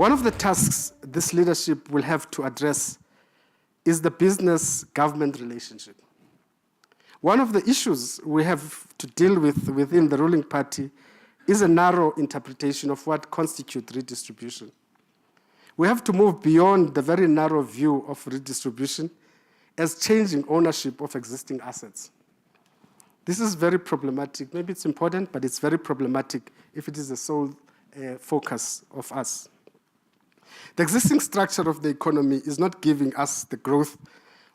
One of the tasks this leadership will have to address is the business-government relationship. One of the issues we have to deal with within the ruling party is a narrow interpretation of what constitutes redistribution. We have to move beyond the very narrow view of redistribution as changing ownership of existing assets. This is very problematic. Maybe it's important, but it's very problematic if it is the sole focus of us. The existing structure of the economy is not giving us the growth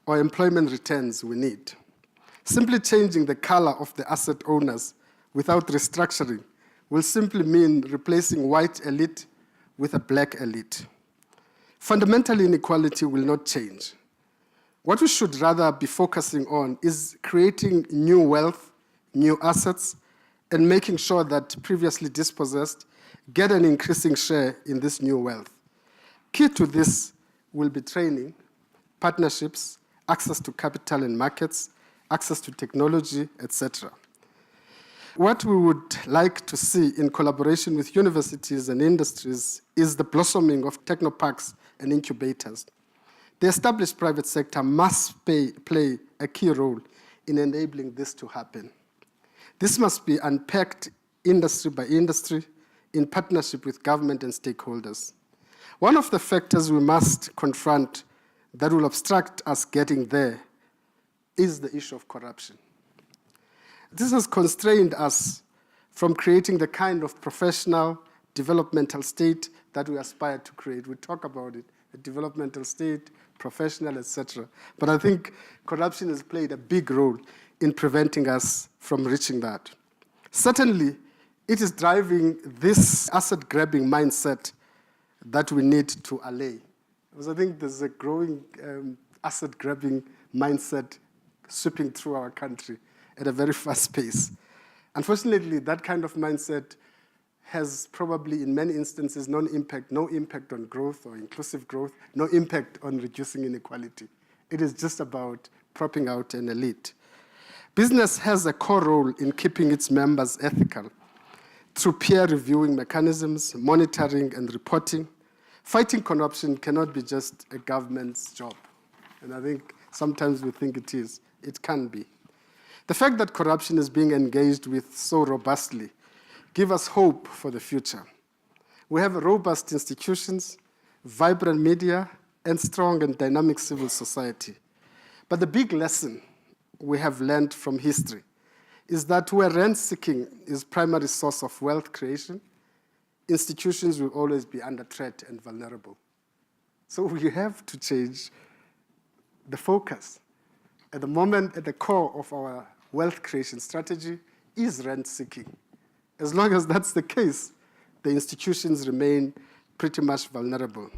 or employment returns we need. Simply changing the color of the asset owners without restructuring will simply mean replacing white elite with a black elite. Fundamental inequality will not change. What we should rather be focusing on is creating new wealth, new assets, and making sure that previously dispossessed get an increasing share in this new wealth. Key to this will be training, partnerships, access to capital and markets, access to technology, etc. What we would like to see in collaboration with universities and industries is the blossoming of technoparks and incubators. The established private sector must play a key role in enabling this to happen. This must be unpacked industry by industry in partnership with government and stakeholders. One of the factors we must confront that will obstruct us getting there is the issue of corruption. This has constrained us from creating the kind of professional developmental state that we aspire to create. We talk about it, a developmental state, professional, etc. But I think corruption has played a big role in preventing us from reaching that. Certainly, it is driving this asset-grabbing mindset that we need to allay. Because I think there's a growing asset-grabbing mindset sweeping through our country at a very fast pace. Unfortunately, that kind of mindset has probably, in many instances, no impact on growth or inclusive growth, no impact on reducing inequality. It is just about propping out an elite. Business has a core role in keeping its members ethical through peer reviewing mechanisms, monitoring and reporting. Fighting corruption cannot be just a government's job. And I think sometimes we think it is. It can be. The fact that corruption is being engaged with so robustly gives us hope for the future. We have robust institutions, vibrant media, and strong and dynamic civil society. But the big lesson we have learned from history is that where rent-seeking is primary source of wealth creation, institutions will always be under threat and vulnerable. So we have to change the focus. At the moment, at the core of our wealth creation strategy is rent-seeking. As long as that's the case, the institutions remain pretty much vulnerable.